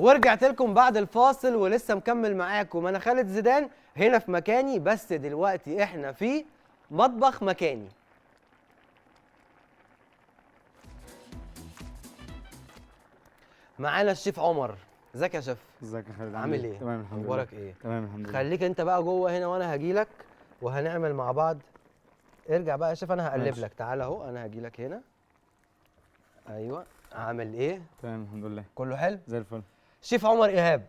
ورجعت لكم بعد الفاصل ولسه مكمل معاكم. انا خالد زيدان هنا في مكاني، بس دلوقتي احنا في مطبخ مكاني. معانا الشيف عمر. ازيك يا شيف؟ ازيك يا خالد؟ عامل ايه؟ تمام الحمد لله. اخبارك ايه؟ تمام الحمد لله. خليك انت بقى جوه هنا وانا هجيلك وهنعمل مع بعض. ارجع بقى يا شيف، انا هقلب ماشي. لك. تعالى اهو، انا هجيلك هنا. ايوه، عامل ايه؟ تمام الحمد لله. كله حلو؟ زي الفل. شيف عمر ايهاب،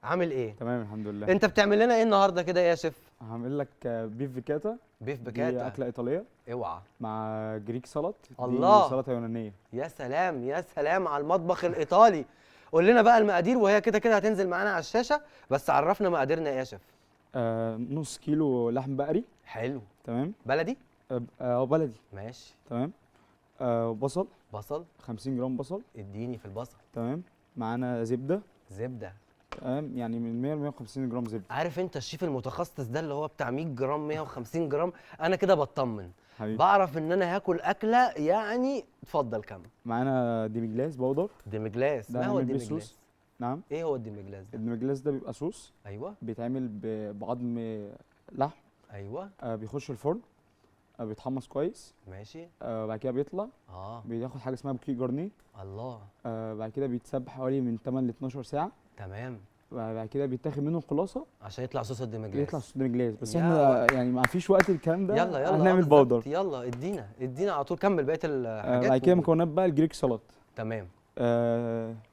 عامل ايه؟ تمام الحمد لله. انت بتعمل لنا ايه النهارده كده يا شيف؟ هعمل لك بيف فيكاتا. بيف دي بكاتا. اكله ايطاليه اوعى. مع جريك سلطه. الله. دي سلطه يونانيه. يا سلام يا سلام على المطبخ الايطالي. قول لنا بقى المقادير، وهي كده كده هتنزل معانا على الشاشه، بس عرفنا مقاديرنا ايه يا شيف. نص كيلو لحم بقري. حلو. تمام. بلدي. بلدي. ماشي. تمام. بصل. بصل. 50 جرام بصل. اديني في البصل. تمام. معانا زبده. زبده. تمام، يعني من 100 ل 150 جرام زبده. عارف انت الشيف المتخصص ده اللي هو بتاع 100 جرام 150 جرام، انا كده بطمن. حبيبي. بعرف ان انا هاكل اكله يعني. اتفضل كمل. معانا ديميجلاس بودر. ديمجلاس. ده ما هو هنعمل بيه الديمجلاس؟ صوص. نعم. ايه هو الديمجلاس ده؟ الديميجلاس ده بيبقى صوص. ايوه. بيتعمل بعظم لحم. ايوه. بيخش الفرن. بيتحمص كويس. ماشي. بعد كده بيطلع. اه. بياخد حاجه اسمها بوكيه جارنيه. الله. بعد كده بيتساب حوالي من 8 ل 12 ساعه. تمام. بعد كده بيتاخد منه الخلاصه. عشان يطلع صوص الديمجلاس. يطلع صوص ديميجلاس، بس يا احنا يعني ما فيش وقت الكلام ده. يلا يلا هنعمل بالظبط. بودر. يلا ادينا على طول، كمل بقيه الحاجات. بعد كده مكونات بقى الجريك سلطه. تمام.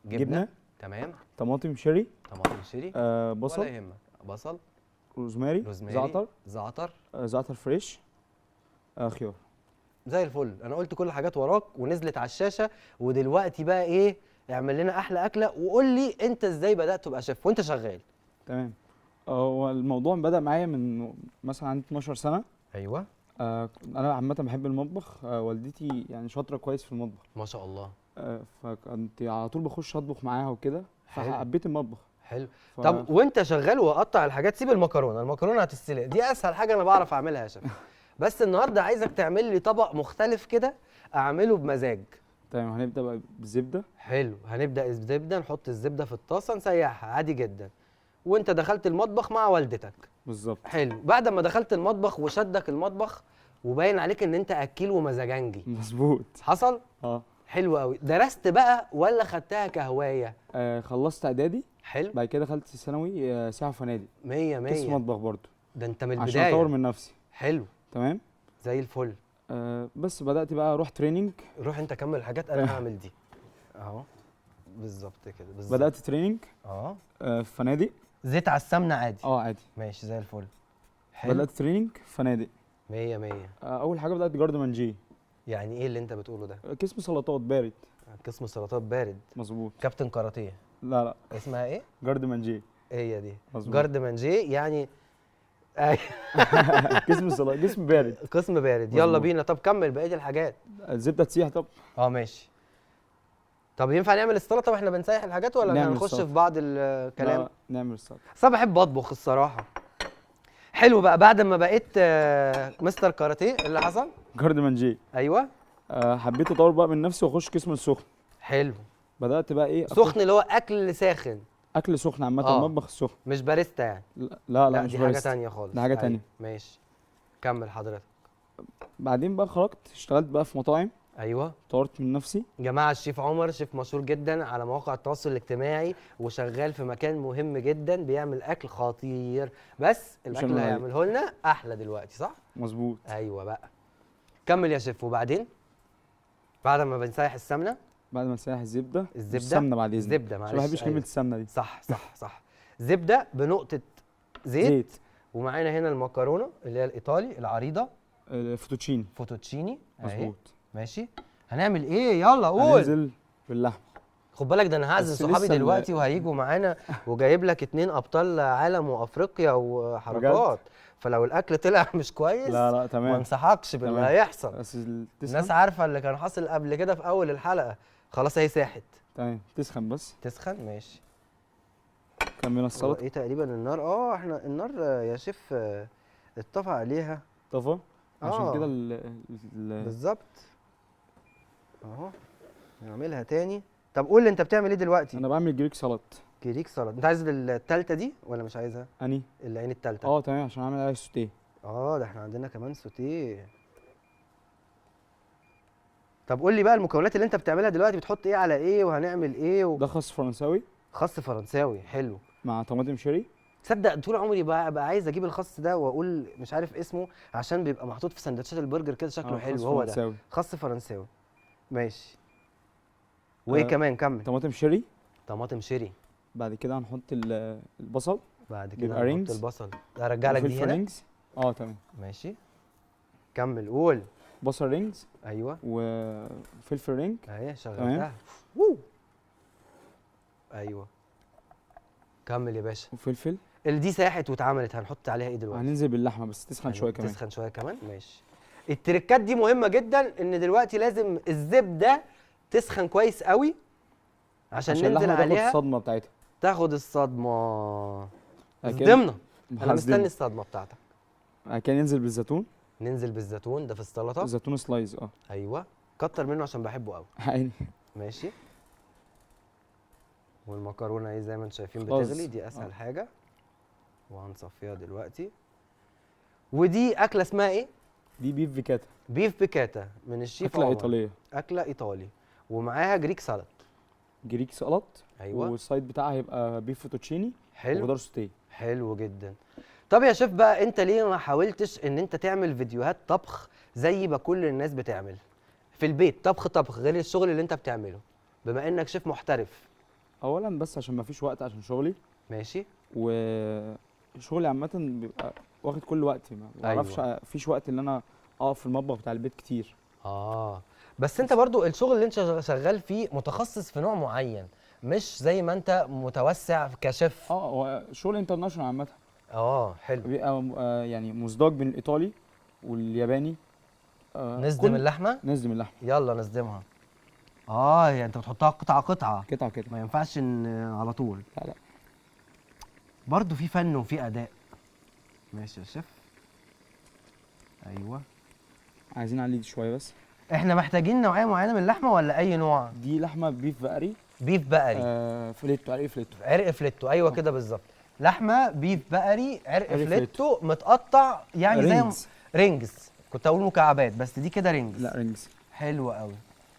جبنه. تمام. طماطم شيري. طماطم شيري. بصل. ولا يهمك. بصل. روزماري. زعتر. زعتر. زعتر فريش. خيار. زي الفل. انا قلت كل الحاجات وراك ونزلت على الشاشه. ودلوقتي بقى ايه؟ اعمل لنا احلى اكله، وقول لي انت ازاي بدات تبقى شيف وانت شغال. تمام. هو الموضوع بدأ معايا من مثلا عندي 12 سنه. ايوه. انا عامه بحب المطبخ. والدتي يعني شاطره كويس في المطبخ. ما شاء الله. فكنت على طول بخش اطبخ معاها وكده، حلو. فحبيت المطبخ. حلو. طب وانت شغال واقطع الحاجات، سيب المكرونه هتتسلق، دي اسهل حاجه انا بعرف اعملها يا شيف. بس النهارده عايزك تعمل لي طبق مختلف كده، اعمله بمزاج. تمام. هنبدا بقى بالزبده. حلو. هنبدا الزبده، نحط الزبده في الطاسه نسيحها عادي جدا. وانت دخلت المطبخ مع والدتك. بالظبط. حلو. بعد ما دخلت المطبخ وشدك المطبخ وباين عليك ان انت اكيل ومزاجنجي. مظبوط. حصل. اه. حلو قوي. درست بقى ولا خدتها كهوايه؟ خلصت اعدادي. حلو. بعد كده دخلت ثانوي سياحه وفنادق. 100 100. قسم مطبخ برضو. ده انت من عشان البدايه. اطور من نفسي. حلو. تمام. زي الفل. بس بدات بقى اروح تريننج. روح انت كمل الحاجات، انا هعمل دي اهو. بالظبط كده بالظبط. بدات تريننج. في فنادق. زيت على السمنه عادي. عادي. ماشي زي الفل. حلو. بدات تريننج في فنادق. 100 100. اول حاجه بدات جارد مانجي. يعني ايه اللي انت بتقوله ده؟ قسم سلطات بارد. قسم سلطات بارد. مظبوط. كابتن كاراتيه. لا. اسمها ايه؟ جارد مانجي. هي دي. مظبوط. جارد مانجي يعني. قسم سلطات، قسم بارد. قسم بارد. مظبوط. يلا بينا. طب كمل بقيه الحاجات. الزبده تسيح. طب ماشي. طب ينفع نعمل السلطه واحنا بنسيح الحاجات ولا هنخش في بعض الكلام؟ لا، نعمل السلطه. بس انا بحب اطبخ الصراحه. حلو بقى. بعد ما بقيت مستر كاراتيه اللي حصل؟ جارد مانجي. ايوه. حبيت اطور بقى من نفسي واخش قسم السخن. حلو. بدات بقى ايه؟ سخن اللي هو اكل ساخن. اكل سخن عامه. المطبخ السخن. مش باريستا يعني؟ لا لا مش دي باريستا. حاجه تانية خالص. دي حاجه تانية. ماشي. كمل حضرتك. بعدين بقى خرجت اشتغلت بقى في مطاعم. ايوه. طورت من نفسي. جماعه الشيف عمر شيف مشهور جدا على مواقع التواصل الاجتماعي، وشغال في مكان مهم جدا، بيعمل اكل خطير، بس الاكل اللي هيعمله لنا احلى دلوقتي، صح؟ مظبوط. ايوه بقى. كمل يا شيف. وبعدين بعد ما بنسيح السمنه. بعد ما نسيح الزبده. الزبده. السمنه بعد اذنك. الزبده معلش. ما بحبش كلمه السمنه دي. صح صح صح. زبده بنقطه زيت. ومعانا هنا المكرونه اللي هي الايطالي العريضه. فوتوتشيني. فوتوتشيني. مظبوط. ماشي. هنعمل ايه؟ يلا قول. هننزل باللحم. خد بالك ده انا هعزم صحابي دلوقتي وهيجوا معانا، وجايب لك 2 ابطال عالم وافريقيا وحركات. فلو الاكل طلع مش كويس لا تمام، ما انصحكش باللي هيحصل. بس الناس عارفه اللي كان حاصل قبل كده في اول الحلقه. خلاص هي ساحت. تمام. تسخن بس. تسخن. ماشي. كملنا السلطه. ايه تقريبا النار؟ احنا النار يا شيف اتطفى عليها. طفى عشان كده بالظبط اهو. نعملها تاني. طب قول لي انت بتعمل ايه دلوقتي؟ انا بعمل جريك سلطه. جريك سلطه. انت عايز التالتة دي ولا مش عايزها؟ اني العين التالتة. اه تمام، عشان اعمل عليها سوتيه. ده احنا عندنا كمان سوتيه. طب قول لي بقى المكونات اللي انت بتعملها دلوقتي، بتحط ايه على ايه وهنعمل ايه ده خس فرنساوي خس فرنساوي حلو. مع طماطم شيري. تصدق طول عمري بقى عايز اجيب الخس ده واقول مش عارف اسمه، عشان بيبقى محطوط في سندوتشات البرجر كده شكله حلو. خس هو ده فرنساوي. خس فرنساوي. ماشي. وايه كمان؟ كمل. طماطم شيري. طماطم شيري. بعد كده هنحط البصل. بعد كده بيبقى هنحط رينجز. البصل. ارجع لك دي وفلفل هنا. رينجز. تمام. ماشي. كمل قول. بصل رينجز ايوه وفلفل رينج. اهي شغلتها. وو. ايوه كمل يا باشا. وفلفل. اللي دي ساحت واتعملت، هنحط عليها ايه دلوقتي؟ هننزل باللحمه بس تسخن شويه كمان. تسخن شويه كمان ماشي. التركات دي مهمه جدا، ان دلوقتي لازم الزبده تسخن كويس قوي عشان ننزل اللحمه تاخد عليها الصدمه بتاعتها. تاخد الصدمه. بعد كده- اصدمنا. انا هصدمه. مستني الصدمه بتاعتك. بعد كده ننزل بالزيتون. ننزل بالزيتون ده في السلطه. الزيتون سلايز ايوه كتر منه عشان بحبه قوي. عيني. ماشي. والمكرونه اهي زي ما انتم شايفين خلاص. بتغلي، دي اسهل حاجه. وهنصفيها دلوقتي. ودي اكله اسمها ايه؟ دي بيف فيكاتا. بيف بيكاتا من الشيف اكله عمر. ايطاليه. اكله ايطالي ومعاها جريك سالاد. جريك سلط. ايوه والسايد بتاعها هيبقى بيف فوتوتشيني حلو. وخضار سوتيه. حلو جدا. طب يا شيف بقى، انت ليه ما حاولتش ان انت تعمل فيديوهات طبخ زي ما كل الناس بتعمل في البيت؟ طبخ غير الشغل اللي انت بتعمله، بما انك شيف محترف. اولا بس عشان ما فيش وقت عشان شغلي. ماشي. وشغلي عامه بيبقى واخد كل وقتي، ما بعرفش. فيش وقت ان انا اقف في المطبخ بتاع البيت كتير. بس انت برضو الشغل اللي انت شغال فيه متخصص في نوع معين، مش زي ما انت متوسع كشيف. هو شغل انترناشونال عامه. حلو. بيبقى يعني مزدوج بين الايطالي والياباني. نصدم اللحمه. نصدم اللحمه. يلا نصدمها. يعني انت بتحطها قطعه قطعه كده. ما ينفعش ان على طول. لا برضو في فن وفي اداء. ماشي يا شيف. ايوه. عايزين نعلي شويه بس. احنا محتاجين نوعيه معينه من اللحمه ولا اي نوع؟ دي لحمه بيف بقري. بيف بقري. فليتو، عرق فليتو. عرق فليتو، ايوه كده بالظبط. لحمه بيف بقري عرق فليتو متقطع يعني رينجز. زي رينجز. كنت اقول مكعبات بس دي كده رينجز. لا رينجز. حلو قوي.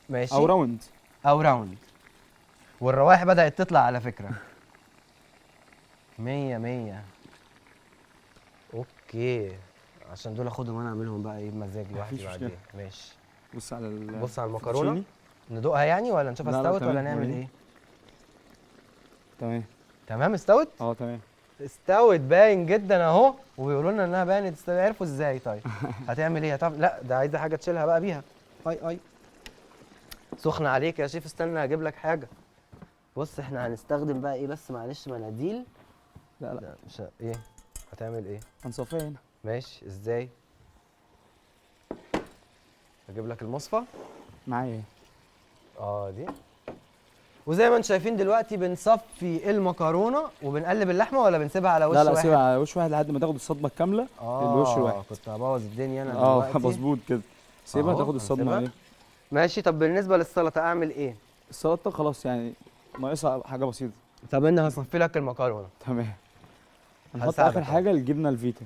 ماشي. او راوند. او راوند. والروائح بدأت تطلع على فكرة. 100 100. اوكي. عشان دول اخدهم وانا اعملهم بقى ايه بمزاج لوحدي بعدين. ماشي. بص على المكرونة. ندوقها يعني ولا نشوفها استوت ولا نعمل ايه؟ تمام استوت؟ تمام. استوت باين جدا اهو، وبيقولوا لنا انها باينه تستوي. عرفوا ازاي طيب؟ هتعمل ايه؟ لا ده عايزه حاجه تشيلها بقى بيها. اي سخنه عليك يا شيف. استنى هجيب لك حاجه. بص احنا هنستخدم بقى ايه بس معلش مناديل. لا مش ايه؟ هتعمل ايه؟ هنصفيها هنا. ماشي. ازاي؟ هجيب لك المصفى معايا. دي. وزي ما انتم شايفين دلوقتي بنصفي المكرونه وبنقلب اللحمه ولا بنسيبها على وش واحد؟ لا سيبها على وش واحد لحد ما تاخد الصدمه الكامله. الوش الواحد. كنت هبوظ الدنيا انا دلوقتي. مظبوط كده. سيبها تاخد الصدمه عليها. ماشي. طب بالنسبه للسلطه اعمل ايه؟ السلطه خلاص يعني ناقصها حاجه بسيطه. طب انا هصفي لك المكرونه. تمام. هنحط اخر حاجه الجبنه الفيتا.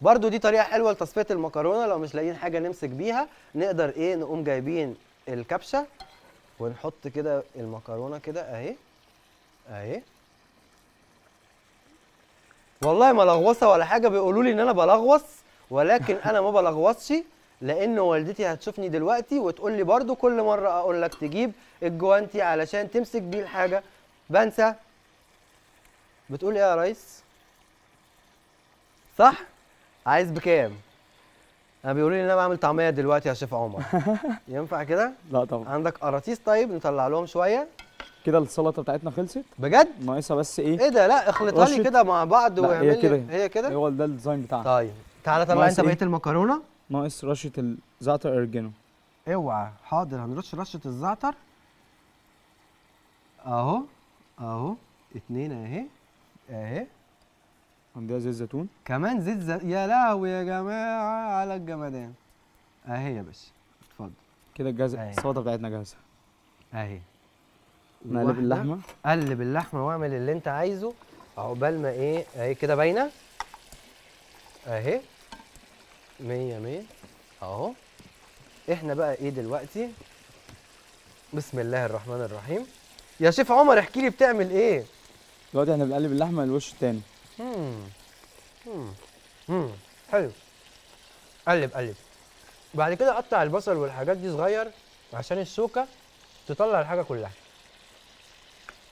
برضو دي طريقه حلوه لتصفيه المكرونه. لو مش لاقيين حاجه نمسك بيها نقدر ايه نقوم جايبين الكبشه ونحط كده المكرونه كده اهي. والله ما لغوصه ولا حاجه. بيقولوا لي ان انا بلغوص ولكن انا ما بلغوصش، لان والدتي هتشوفني دلوقتي وتقول لي برضو كل مره اقول لك تجيب الجوانتي علشان تمسك بيه الحاجه بنسى. بتقول ايه يا ريس؟ صح؟ عايز بكام؟ انا بيقولوا لي ان انا بعمل طعميه دلوقتي يا شيف عمر. ينفع كده؟ لا طبعا. عندك قراطيس؟ طيب نطلع لهم شويه. كده السلطه بتاعتنا خلصت بجد؟ ناقصها بس ايه؟ ايه ده؟ لا اخلطها لي كده مع بعض واعمل لي. هي كده؟ هو ده الديزاين بتاعها. طيب تعالى طلع انت بقيه المكرونه. ناقص رشه الزعتر اوريجانو. اوعى. حاضر هنرش رشه الزعتر اهو 2 اهي. عندها زيت زيتون. كمان زيت يا لهوي يا جماعه على الجمدان. اهي يا باشا اتفضل. كده جاهزه السلطه بتاعتنا جاهزه. اهي نقلب واحدة. اللحمه. قلب اللحمه واعمل اللي انت عايزه عقبال ما ايه اهي كده باينه اهي 100 100 اهو. احنا بقى ايه دلوقتي؟ بسم الله الرحمن الرحيم. يا شيف عمر احكي لي بتعمل ايه؟ دلوقتي احنا بنقلب اللحمه الوش التاني. مم. مم. مم. حلو. قلب قلب. بعد كده قطع البصل والحاجات دي صغير عشان الشوكه تطلع الحاجه كلها.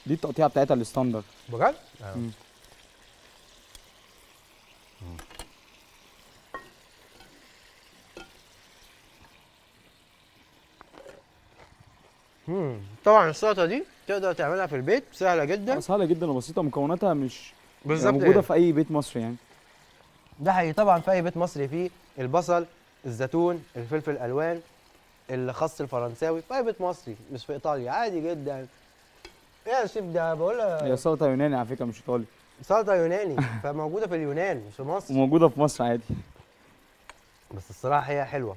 دي التقطيعه بتاعتها الستاندر. بجد؟ مم. طبعا السلطه دي تقدر تعملها في البيت سهله جدا. سهله جدا وبسيطه، مكوناتها مش بالظبط موجوده كده. في اي بيت مصري يعني. ده حقيقي طبعا في اي بيت مصري فيه البصل، الزيتون، الفلفل الالوان، الخس الفرنساوي، في اي بيت مصري مش في ايطاليا عادي جدا. ايه يا شيف ده بقولها هي سلطه يوناني على فكره مش ايطالي، سلطه يوناني فموجوده في اليونان مش في مصر. وموجوده في مصر عادي. بس الصراحه هي حلوه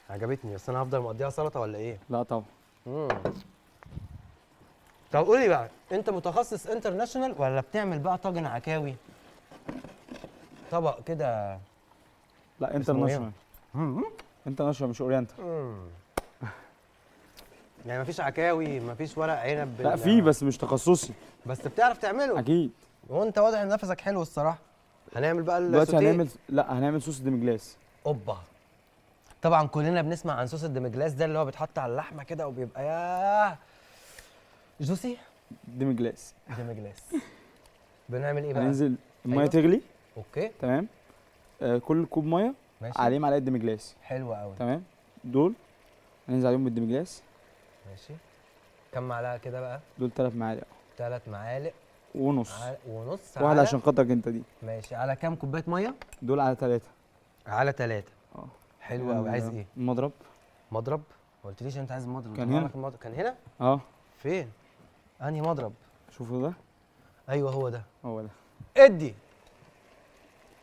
عجبتني. بس انا هفضل مقضيها سلطه ولا ايه؟ لا طبعا. مم. طب قولي بقى انت متخصص انترناشونال ولا بتعمل بقى طاجن عكاوي؟ طبق كده. لا اسمه إيه؟ انترناشونال. انترناشونال مش اورينتال. يعني مفيش عكاوي مفيش ورق عنب لا في بس مش تخصصي. بس بتعرف تعمله. اكيد. وانت واضح ان نفسك حلو الصراحه. هنعمل بقى دلوقتي السوتيه. هنعمل صوص ديمجلاس. اوبا. طبعا كلنا بنسمع عن صوص الدمجلاس ده اللي هو بيتحط على اللحمه كده وبيبقى ياه جوسي. ديمجلاس. دمجلاس. بنعمل ايه بقى؟ هننزل الميه أيوة. تغلي. اوكي تمام. كل كوب ميه ماشي. عليه معلقه ديمجلاس. حلو قوي. تمام. دول هننزل عليهم بالديمجلاس. ماشي. كم معلقه كده بقى؟ دول 3 معالق 3 معالق ونص. ونص. واحده عشان خاطرك انت دي. ماشي. على كام كوبايه ميه؟ دول على 3. على 3. اه. حلو قوي. عايز ايه؟ المضرب. مضرب؟ ما قلتليش انت عايز مضرب. كان طلع هنا. لك المضرب. كان هنا؟ اه. فين؟ انهي مضرب؟ شوفوا ده. ايوه هو ده. هو ده. ادي.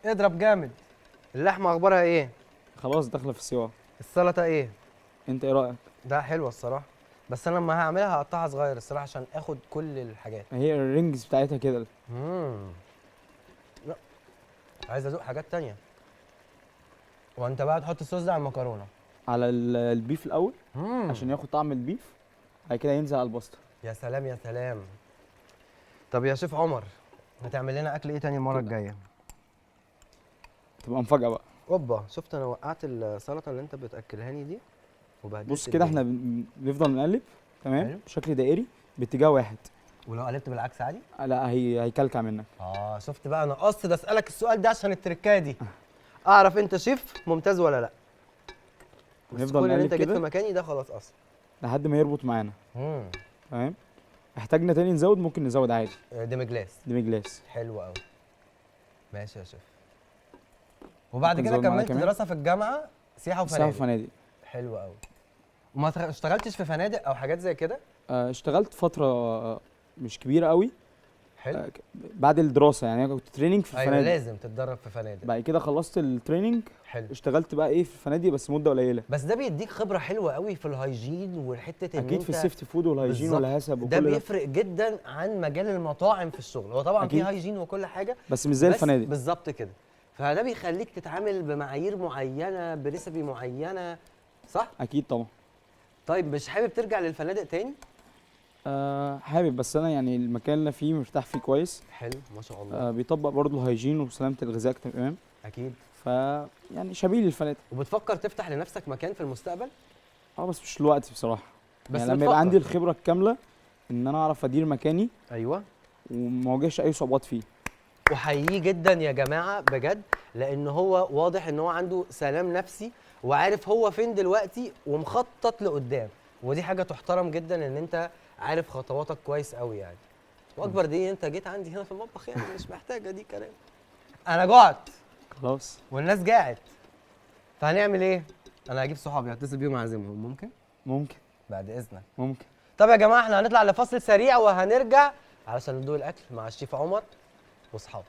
اضرب جامد. اللحمه اخبارها ايه؟ خلاص داخله في السوا. السلطه ايه؟ انت ايه رايك؟ ده حلوه الصراحه. بس انا لما هعملها هقطعها صغير الصراحه عشان اخد كل الحاجات. هي الرينجز بتاعتها كده. لا عايز ادوق حاجات تانية. وانت بقى تحط الصوص ده على المكرونه. على البيف الاول عشان ياخد طعم البيف، بعد كده ينزل على الباستا. يا سلام يا سلام. طب يا شيف عمر هتعمل لنا اكل ايه تاني المره كده. الجايه؟ تبقى مفاجاه بقى. اوبا شفت انا وقعت السلطه اللي انت بتاكلهاني دي وبهدلت بص كده احنا الدنيا. بنفضل نقلب. تمام. حلو. بشكل دائري باتجاه واحد. ولو قلبت بالعكس عادي؟ لا هيكلكع منك. شفت بقى انا قصدي اسالك السؤال ده عشان التركايه دي اعرف انت شيف ممتاز ولا لا. بس نفضل كل اللي نقلب انت جيت كده في مكاني ده خلاص اصلا. لحد ما يربط معانا. امم تمام. احتاجنا تاني نزود ممكن نزود عادي. ديمجلاس. ديمجلاس. حلو قوي. ماشي يا شيف. وبعد ممكن كده نزود معانا كملت كمان. دراسه في الجامعه سياحه ساعة وفنادق. فنادق. حلو قوي. وما اشتغلتش في فنادق او حاجات زي كده؟ اشتغلت فترة مش كبيرة قوي. حلو. بعد الدراسة يعني انا كنت تريننج في ايوه الفنادق. لازم تتدرب في فنادق. بعد كده خلصت التريننج. حلو. اشتغلت بقى ايه في الفنادق بس مدة قليلة. بس ده بيديك خبره حلوه قوي في الهيجين والحته ان اكيد في السيفتي فود والهيجين بالظبط. والهسب ده وكل ده. بيفرق جدا عن مجال المطاعم في الشغل. هو طبعا أكيد. في هيجين وكل حاجه بس مش زي الفنادق. بالظبط كده. فده بيخليك تتعامل بمعايير معينه بريسبي معينه صح؟ اكيد طبعا. طيب مش حابب ترجع للفنادق تاني؟ حابب بس انا يعني المكان اللي فيه مرتاح فيه كويس. حلو ما شاء الله. بيطبق برضه الهيجين وسلامة الغذاء تمام. اكيد. يعني شبيه للفنادق. وبتفكر تفتح لنفسك مكان في المستقبل؟ بس مش دلوقتي بصراحة. بس يعني لما يبقى عندي الخبرة الكاملة ان انا اعرف ادير مكاني ايوه وما واجهش اي صعوبات فيه. وحييه جدا يا جماعه بجد لان هو واضح ان هو عنده سلام نفسي وعارف هو فين دلوقتي ومخطط لقدام. ودي حاجه تحترم جدا ان انت عارف خطواتك كويس قوي يعني. واكبر دي انت جيت عندي هنا في المطبخ يعني مش محتاجه دي كلام. انا جعت خلاص. والناس جاعت. فهنعمل ايه؟ انا هجيب صحابي هتصل بيهم اعزمهم ممكن؟ ممكن. بعد اذنك. ممكن. طب يا جماعه احنا هنطلع لفاصل سريع وهنرجع علشان ندوق الاكل مع الشيف عمر واصحابه.